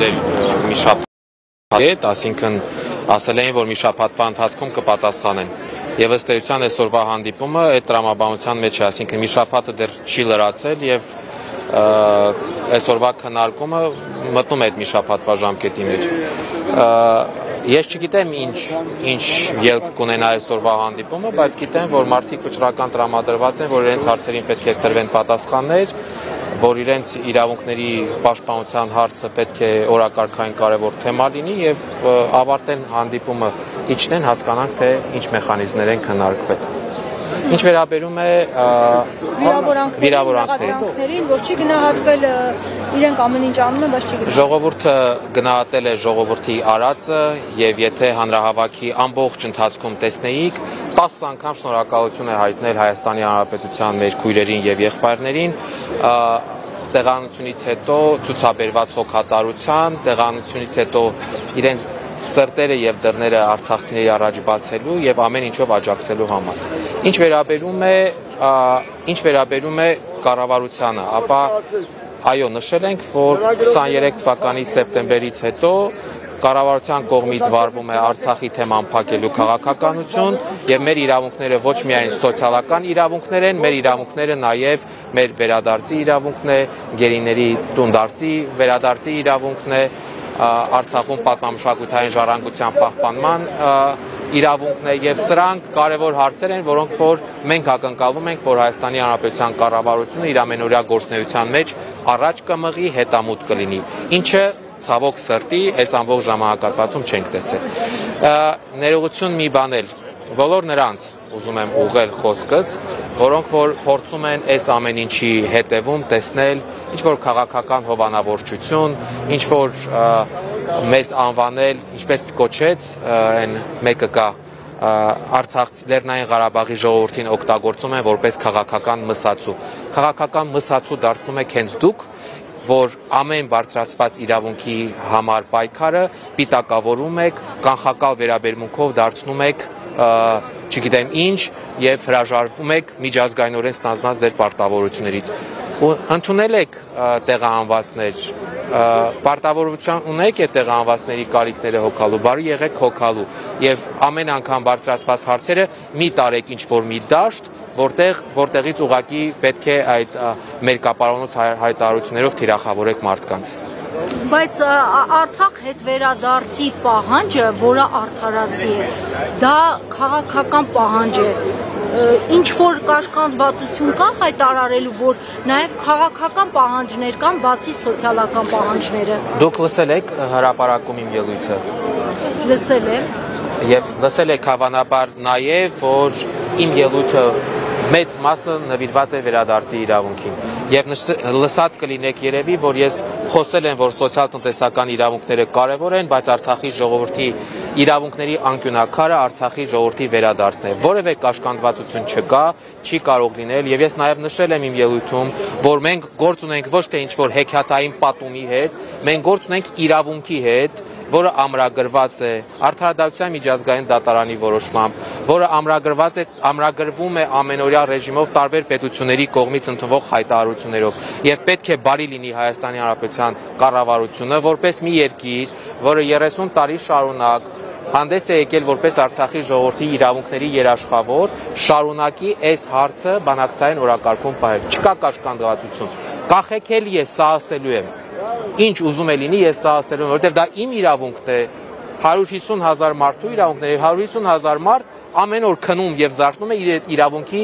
էր մի շաբաթ հետ, այսինքն ասել էին, որ մի շաբաթվա ընթացքում կպատասխանեն։ Եվ ըստ էության այսօրվա հանդիպումը այդ տրամաբանության մեջ է, այսինքն մի շաբաթը դեռ չի լրացել եւ այսօրվա քննարկումը մտնում է այդ մի շաբաթվա ժամկետի մեջ։ Ես չգիտեմ ինչ ելք կունենա այսօրվա հանդիպումը, բայց գիտեմ, որ մարդիկ վճռական տրամադրված են, որ իրենց հարցերին պետք է տրվեն պատասխաններ, որ իրենց իրավունքների պաշտպանության հարցը պետք է օրակարգային կարևոր թեմա լինի եւ ավարտեն հանդիպումը, իջնեն, հասկանանք, թե ինչ մեխանիզմներ են քննարկվել։ Ինչ վերաբերում է վիրավորանքներին, որ չի գնահատվել, իրենք ամեն ինչ անում են, բայց չի գնահատվել։ Ժողովուրդը գնահատել է ժողովրդի արածը եւ եթե հանրահավաքի ամբողջ ընթացքում տեսնեիք, 10 անգամ շնորհակալություն է հայտնել Հայաստանի Հանրապետության մեր քույրերին եւ եղբայրներին, տեղանությունից հետո ցուցաբերված հոգատարության, տեղանությունից հետո իրենց սրտերը եւ դռները արցախցիների առաջ բացելու եւ ամեն ինչով աջակցելու համար։ Ինչ վերաբերում է կառավարությանը, ապա այո, նշել ենք, որ 23 թվականի սեպտեմբերից հետո կառավարության կողմից վարվում է Արցախի թեման փակելու քաղաքականություն եւ մեր իրավունքները ոչ միայն սոցիալական իրավունքներ են, մեր իրավունքները նաեւ մեր վերադարձի իրավունքն է, գերիների տունդարձի վերադարձի իրավունքն է, Արցախում պատմամշակութային ժառանգության պահպանման իրավունքն է եւ սրանք կարևոր հարցեր են, որոնք որ մենք ակնկալում ենք, որ Հայաստանի Հանրապետության կառավարությունը իր ամենօրյա գործունեության մեջ առաջ կմղի, հետամուտ կլինի, ինչը ցավոք սրտի այս ամբողջ ժամանակահատվածում չենք տեսել։ Ներողություն մի բան էլ, բոլոր նրանց ուզում եմ ուղղել խոսքս, որոնք որ փորձում են այս ամեն ինչի հետևում տեսնել ինչ-որ քաղաքական հովանավորչություն, ինչ-որ մեզ անվանել, ինչպես կոչեց, այն մեկը կա Լեռնային Ղարաբաղի ժողովրդին օգտագործում են որպես քաղաքական մսացու։ Քաղաքական մսացու դարձնում եք հենց դուք, որ ամեն բարձրացված իրավունքի համար պայքարը պիտակավորում եք, կանխակալ վերաբերմունքով դարձնում եք չգիտեմ ինչ եւ հրաժարվում եք միջազգայինորեն ստանձնած ձեր պարտավորություններից։ Ընդունել եք տեղահանվածներ, պարտավորություն ունեք այդ տեղահանվածների կարիքները հոգալու, բարի եղեք հոգալու եւ ամեն անգամ բարձրացված հարցերը մի տարեք ինչ-որ մի դաշտ, որտեղից ուղղակի պետք է այդ մերկապարոնոց հայտարարություններով թիրախավորեք մարդկանց։ Բայց Արցախ հետ վերադարձի պահանջը, որը արդարացի է, դա քաղաքական պահանջ է։ Ինչ որ կաշկանդվածություն կա հայտարարելու, որ նաև քաղաքական պահանջներ կան, բացի սոցիալական պահանջները։ Դուք լսել եք հրապարակում իմ ելույթը։ Լսել եմ։ Եվ լսել եք հավանաբար նաև, որ իմ ելույթը մեծ մասը նվիրված է վերադարձի իրավունքին։ Եվ լսած կլինեք երևի, որ ես խոսել եմ, որ սոցիալ-տնտեսական իրավունքները կարևոր են, բայց Արցախի ժողովրդի իրավունքների անկյունակարը Արցախի ժողովրդի վերադարձն է։ Որևէ կաշկանդվածություն չկա, չի կարող լինել, եւ ես նաեւ նշել եմ իմ ելույթում, որ մենք գործ ունենք ոչ թե ինչ-որ հեքիաթային պատումի հետ, մենք գործ ունենք իրավունքի հետ, որը ամրագրված է Արդարադատության միջազգային դատարանի որոշմամբ, որը ամրագրվում է ամենօրյա ռեժիմով տարբեր պետությունների կողմից ընդունվող հայտարարություններով եւ պետք է բարի լինի Հայաստանի Հանրապետության կառավարությունը որպես մի երկիր, որը 30 տարի շարունակ հանդես է եկել որպես Արցախի ժողովրդի իրավունքների երաշխավոր, շարունակի այս հարցը բանակցային օրակարգում պահել։ Չկա կաշկանդվածություն։ Կախեքելի է, սա ասելու եմ։ Ինչ ուզում է լինի, ես սա ասելու եմ, որովհետև դա իմ իրավունքն է, 150,000 մարդու իրավունքն է, 150,000 մարդ ամեն օր քնում եւ զարթնում է իր իրավունքի,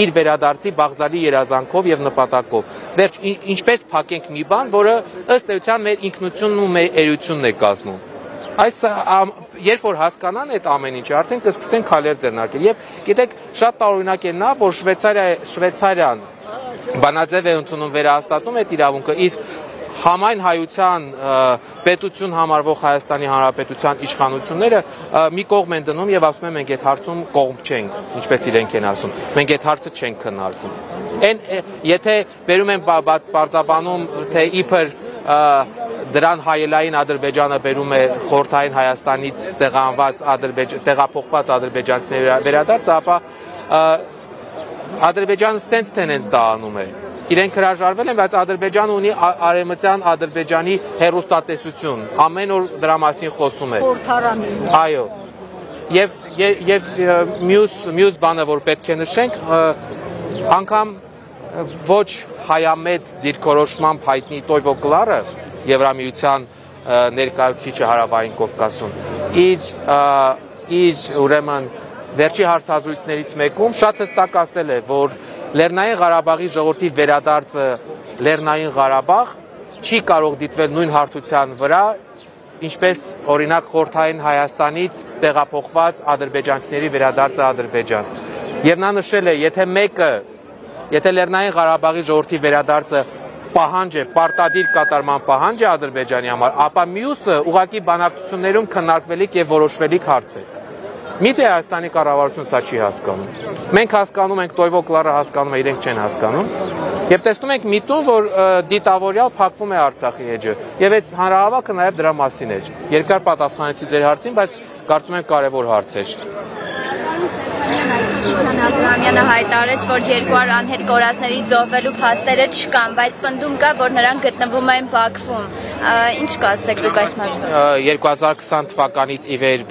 իր վերադարձի բաղձալի երազանքով եւ նպատակով։ Վերջ, ինչպես փակենք մի բան, որը ըստ էության մեր ինքնությունն ու մեր էությունն է կազմում։ Այս երբ որ հասկանան այդ ամեն ինչը, արդեն կսկսեն քայլեր ձեռնարկել։ Եվ գիտեք, շատ տարօրինակ է նա, որ Շվեյցարիան բանաձև է ընդունում վերահաստատում այդ իրավունքը, իսկ համայն հայության պետություն համարվող Հայաստանի Հանրապետության իշխանությունները մի կողմ են դնում եւ ասում են մենք այդ հարցում կողմ չենք, ինչպես իրենք են ասում, մենք այդ հարցը չենք քննարկում։ Եթե բերում են բարձաբանում, թե իբր դրան հայելային Ադրբեջանը բերում է խորհրդային Հայաստանից տեղափոխված ադրբեջանցիների վերադարձ, ապա Ադրբեջանը սենց թե նենց դա անում է։ իրենք հրաժարվել են, բայց Ադրբեջանը ունի արևմտյան Ադրբեջանի հեռուստատեսություն, ամեն օր դրա մասին խոսում է։ Այո։ Եվ մյուս բանը, որ պետք է նշենք, անգամ ոչ հայամետ դիրքորոշմամբ հայտնի Տոյվո Կլարը, Եվրամիության ներկայացուցիչը Հարավային Կովկասում, իր ուրեմն վերջի հարցազրույցներից մեկում շատ հստակ ասել է, որ Լեռնային Ղարաբաղի ժողովրդի վերադարձը Լեռնային Ղարաբաղ չի կարող դիտվել նույն հարթության վրա, ինչպես օրինակ Խորհրդային Հայաստանից տեղափոխված ադրբեջանցիների վերադարձը Ադրբեջան։ Եվ նա նշել է, եթե Լեռնային Ղարաբաղի ժողովրդի վերադարձը պահանջ է, պարտադիր կատարման պահանջ է Ադրբեջանի համար, ապա մյուսը ուղղակի բանակցություններում քննարկվելիք եւ որոշվելիք հարց է։ Միթե Հայաստանի կառավարությունը սա չի հասկանում։ Մենք հասկանում ենք, Տոյվո Կլարը հասկանում է, իրենք չեն հասկանում։ Եվ տեսնում ենք միտում, որ դիտավորյալ փակվում է Արցախի էջը։ Եվ այդ հանրահավաքը նաև դրա մասին էր։ Երկար պատասխանեցի ձեր հարցին, բայց կարծում եմ կարևոր հարց էր։ Աբրահամյանը հայտարարեց, որ 200 անհետ կորածների զոհվելու փաստերը չկան, բայց պնդում կա, որ նրանք գտնվում են Բաքվում։ Ինչ կասեք դուք այս մասին։ 2020 թվականից ի վեր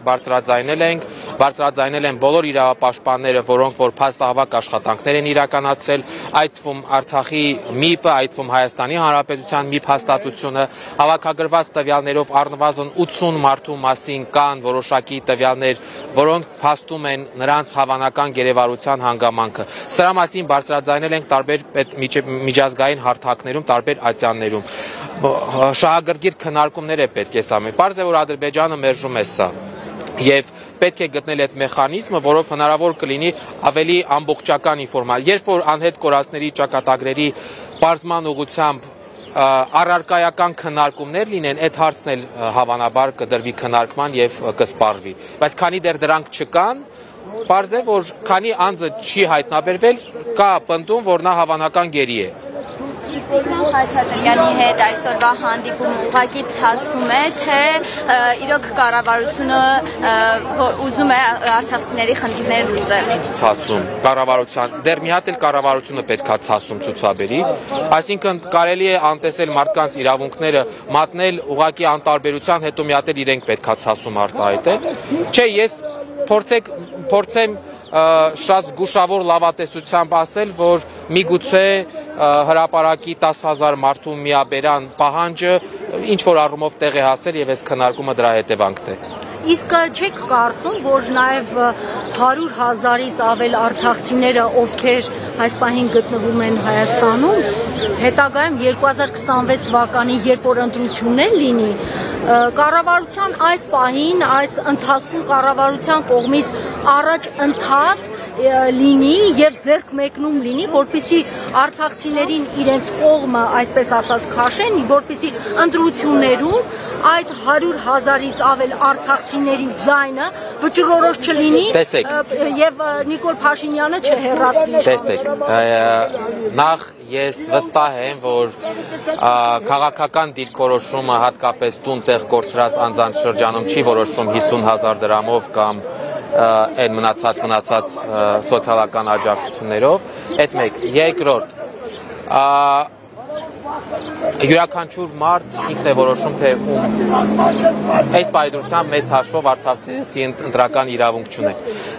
բարձրաձայնել են բոլոր իրավապաշտպանները, որոնք որ փաստահավաք աշխատանքներ են իրականացրել, այդ թվում Արցախի ՄԻՊ-ը, այդ թվում Հայաստանի Հանրապետության ՄԻՊ հաստատությունը, հավաքագրված տվյալներով առնվազն 80 մարդու մասին կան որոշակի տվյալներ, որոնք փաստում են նրանց հավանական գերեվարության հանգամանքը։ Սրա մասին բարձրաձայնել ենք տարբեր միջազգային հարթակներում, տարբեր ատյաններում։ Շահագրգիռ քննարկումներ է պետք է սա։ Պարզ է, որ Ադրբեջանը մերժում է սա։ Եվ պետք է գտնել այդ մեխանիզմը, որով հնարավոր կլինի ավելի ամբողջական ինֆորմացիա։ Երբ որ անհետ կորածների ճակատագրերի պարզման ուղղությամբ առարկայական քննարկումներ լինեն, այդ հարցն էլ հավանաբար կդրվի քննարկման եւ կսպառվի։ Բայց քանի դեռ դրանք չկան, պարզ է, որ քանի անձը չի հայտնաբերվել, կա պնդում, որ նա հավանական գերի է։ Տիգրան Խաչատրյանի հետ այսօրվա հանդիպումը ուղղակի ցասում է, թե իրոք կառավարությունը ուզում է արցախցիների խնդիրները լուծել։ Ցասում, կառավարության, դեռ մի հատ էլ կառավարությունը պետքա ցասում ցուցաբերի, այսինքն կարելի է անտեսել մարդկանց իրավունքները, մատնել ուղղակի անտարբերության, հետո մի հատ էլ իրենք պետքա ցասում արտահայտել։ Չէ, ես փորձեմ շատ զգուշավոր լավատեսությամբ ասել, որ միգուցե հրապարակի 10,000 մարդու միաբերան պահանջը ինչ-որ առումով տեղ է հասել եւ այս քննարկումը դրա հետևանքն է։ Իսկ չեք կարծում, որ նաև 100,000-ից ավել արցախցիները, ովքեր այս պահին գտնվում են Հայաստանում, հետագայում 2026 թվականին, երբ որ ընտրություններ լինի, կառավարության այս պահին, այս ընթացքում կառավարության կողմից առաջ ընթաց լինի եւ ձեռք մեկնում լինի, որպեսզի արցախցիներին իրենց կողմը, այսպես ասած, քաշեն, որպեսզի ընտրություններում այդ 100,000-ից ավել արցախցիների ձայնը վճռորոշ չլինի եւ Նիկոլ Փաշինյանը չհեռացվի։ Տեսեք, նախ ես վստահ եմ, որ քաղաքական դիրքորոշումը հատկապես տուն-տեղ կորցրած անձանց շրջանում չի որոշվում 50,000 դրամով կամ այն մնացած սոցիալական աջակցություններով, այդ մեկ, երկրորդ, յուրաքանչյուր մարդ ինքն է որոշում, թե այս պայմանությամբ մեծ հաշվով արցախցիների ընտրական իրավունք չունեն։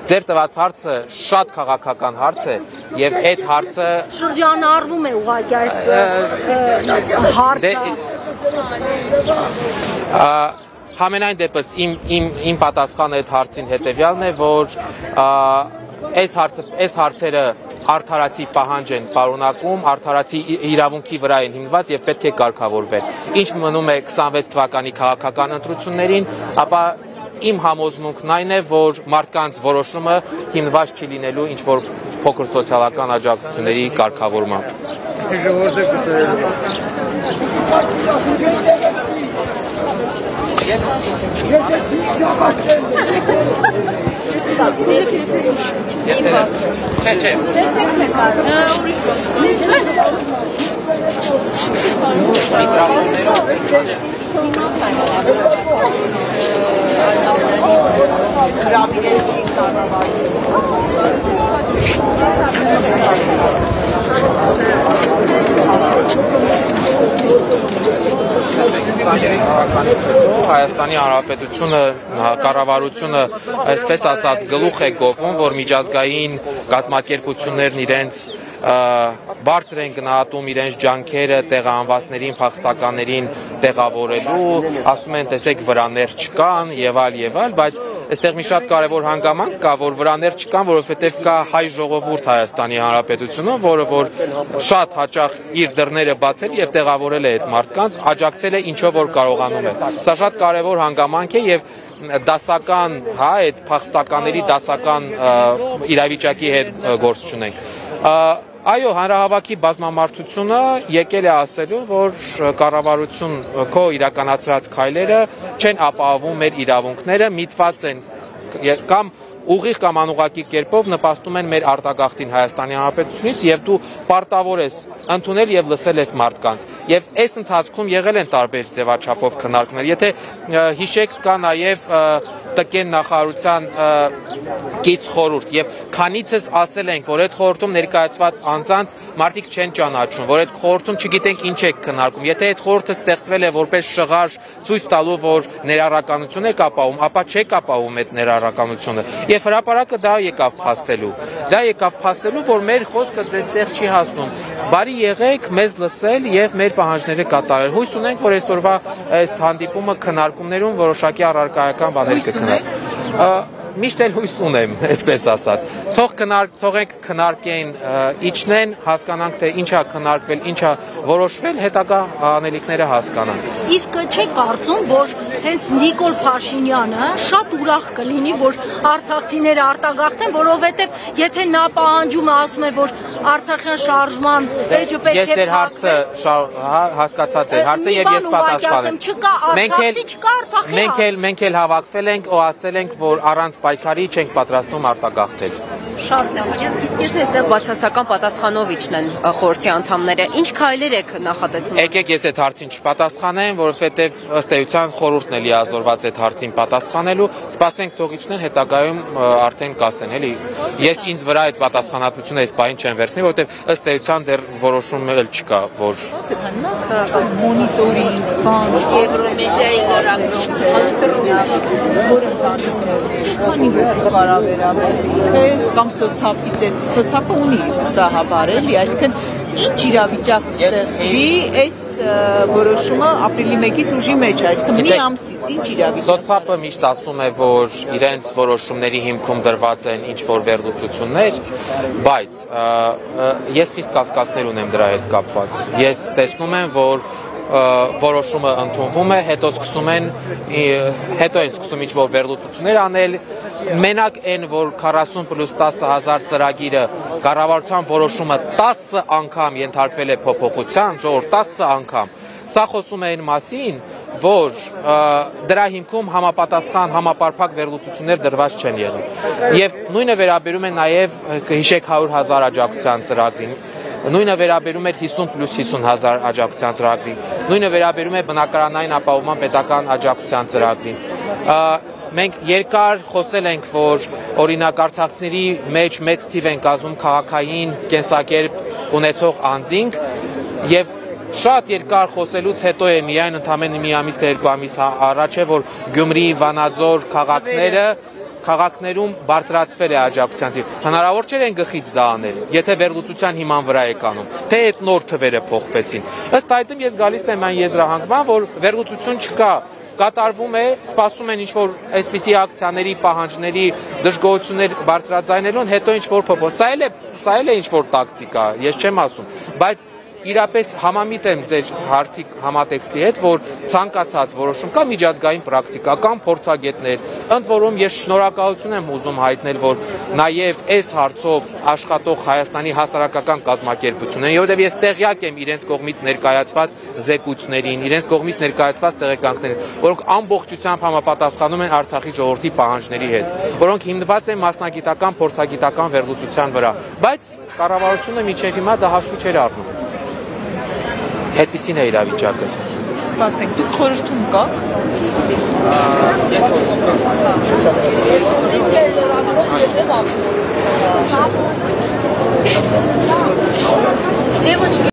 Ձեր տված հարցը շատ քաղաքական հարց է եւ այդ հարցը շրջանառվում է ուղղակի այս հարցը։ Համենայն դեպս իմ պատասխանը այդ հարցին հետեւյալն է, որ այս հարցերը արդարացի պահանջ են պարունակում, արդարացի իրավունքի վրա են հիմնված եւ պետք է կարգավորվեն։ Ինչ մնում է 26 թվականի քաղաքական ընտրություններին, ապա իմ համոզմունքն այն է, որ մարդկանց որոշումը հիմնված չի լինելու ինչ որ փոքր սոցիալական աջակցությունների կարգավորմամբ։ Չէ։ Հայաստանի Հանրապետությունը, կառավարությունը, այսպես ասած, գլուխ է գովում, որ միջազգային կազմակերպություններն իրենց բարձր են գնահատում իրենց ջանքերը տեղահանվածներին, փախստականներին տեղավորելու, ասում են, տեսեք, վրաներ չկան եւ այլ, բայց այստեղ մի շատ կարևոր հանգամանք կա, որ վրաներ չկան, որովհետեւ կա հայ ժողովուրդ Հայաստանի Հանրապետությունում, որը որ շատ հաճախ իր դռները բացել եւ տեղավորել է այդ մարդկանց, աջակցել է ինչով որ կարողանում է։ Սա շատ կարևոր հանգամանք է եւ դասական, հա, այդ փախստականների դասական իրավիճակի հետ գործ չունենք։ Այո, հանրահավաքի բազմամարդությունը եկել է ասելու, որ կառավարություն քո իրականացրած քայլերը չեն ապահովում մեր իրավունքները, միտված են կամ ուղիղ կամ անուղղակի կերպով նպաստում են մեր արտագաղթին Հայաստանի Հանրապետությունից եւ դու պարտավոր ես ընդունել եւ լսել ես մարդկանց։ Եվ այս ընթացքում եղել են տարբեր ձևաչափով քննարկումներ։ Եթե հիշեք, կա նաեւ տկեն նախարարության կից խորհուրդ եւ քանիցս ասել ենք, որ այդ խորհրդում ներկայացված անձանց մարդիկ չեն ճանաչում, որ այդ խորհրդում չգիտենք ինչ է քննարկում։ Եթե այդ խորհուրդը ստեղծվել է որպես շղար ցույց տալու, որ ներառականություն է կապահում, ապա չէ կապահում այդ ներառականությունը։ Եվ հրապարակը դա եկավ փաստելու։ Դա եկավ փաստելու, որ մեր խոսքը ձեզ տեղ չի հասնում։ Բարի եղեք մեզ լսել եւ մեր պահանջները կատարել։ Հույս ունենք, որ այսօրվա այս հանդիպումը քննարկումներում որոշակի առարկայական բաներ կգտնեն։ Միշտ էլ հույս ունեմ, այսպես ասած։ Թողենք քննարկեն, իջնեն, հասկանանք, թե ինչա քննարկվել, ինչա որոշվել, հետագա անելիքները հասկանանք։ Իսկ չէ կարծում, որ հենց Նիկոլ Փաշինյանը շատ ուրախ կլինի, որ արցախցիները արտագաղթեն, որովհետև եթե նա պահանջում է, ասում է, որ Արցախյան շարժման էջը պետք է փակվի։ Հասկացած եք հարցը եւ ես պատասխանեմ։ Չկա արցախցի, չկա Արցախի հարց։ Մենք էլ հավաքվել ենք ու ասել ենք, որ առանց պայքարի չենք պատրաստվում արտագաղթել։ Շատ լավ։ Իսկ եթե այստեղ բացասական պատասխանով իջնեն խորհրդի անդամները, ինչ քայլեր եք նախատեսում։ Եկեք ես այդ հարցին չպատասխանեմ, որովհետև ըստ էության խորհուրդն է լիազորված այդ հարցին պատասխանելու, սպասենք թող իջնեն, հետագայում արդեն կասեն, էլի։ Ես ինձ վրա այդ պատասխանատվությունը այս բանին չեմ վերցնի, որովհետև ըստ էության դեռ որոշում էլ չկա, որ մոնիտորինգ, բան, Եվրոմեդիայի լրագրող, կամ սոցիալը ունի վստահաբար էլի, այսինքն ինչ իրավիճակ ստեղծվի այս որոշումը ապրիլի 1-ից ուժի մեջ, այսինքն մի ամսից ինչ իրավիճակ։ Սոցիալը միշտ ասում է, որ իրենց որոշումների հիմքում դրված են ինչ-որ վերլուծություններ, բայց ես խիստ կասկածներ ունեմ դրա հետ կապված։ Ես տեսնում եմ, որ որոշումը ընդունվում է, հետո են սկսում ինչ-որ վերլուծություններ անել, մենակ այն, որ 40+10,000 ծրագիրը կառավարության որոշումը 10 անգամ ենթարկվել է փոփոխության, ժողովուրդ 10 անգամ, սա խոսում է այն մասին, որ դրա հիմքում համապատասխան համապարփակ վերլուծություններ դրված չեն եղել։ Եվ նույնը վերաբերում է նաև, կհիշեք 100,000 աջակցության ծրագրին, նույնը վերաբերում է 50+50,000 աջակցության ծրագրին, նույնը վերաբերում է բնակարանային ապահովման պետական աջակցության ծրագրին։ Մենք երկար խոսել ենք, որ օրինակ արցախցիների մեջ մեծ թիվ են կազմում քաղաքային կենսակերպ ունեցող անձինք եւ շատ երկար խոսելուց հետո է միայն ընդամենը մի ամիս թե 2 ամիս առաջ է, որ Գյումրի, Վանաձոր քաղաքներում բարձրացվել է աջակցության թիվը։ Հնարավոր չէր այն գլխից դա անել, եթե վերլուծության հիման վրա է կանում, թե այդ նոր թվերը փոխվեցին։ Ըստ այդմ ես գալիս եմ այն եզրահանգման, որ վերլուծություն չկա, կատարվում է, սպասում են ինչ-որ այսպիսի ակցիաների, պահանջների, դժգոհություններ բարձրաձայնելուն, հետո ինչ-որ փոփոխ։ Սա էլ է ինչ-որ տակտիկա, ես չեմ ասում, բայց իրապես համամիտ եմ ձեր հարցի համատեքստի հետ, որ ցանկացած որոշում կա միջազգային պրակտիկա, կան փորձագետներ, ընդ որում ես շնորհակալություն եմ ուզում հայտնել, որ նաև այս հարցով աշխատող Հայաստանի հասարակական կազմակերպություններին, որովհետև ես տեղյակ եմ իրենց կողմից ներկայացված զեկույցներին, իրենց կողմից ներկայացված տեղեկանքներին, որոնք ամբողջությամբ համապատասխանում են Արցախի ժողովրդի պահանջների հետ, որոնք հիմնված են մասնագիտական, փորձագիտական վերլուծության վրա, բայց կառավարությունը մինչև հիմա դա հաշվի չէր առնում։ Այդպիսին է իրավիճակը։ սպասենք, դուք խորհրդում կաք։ Девочки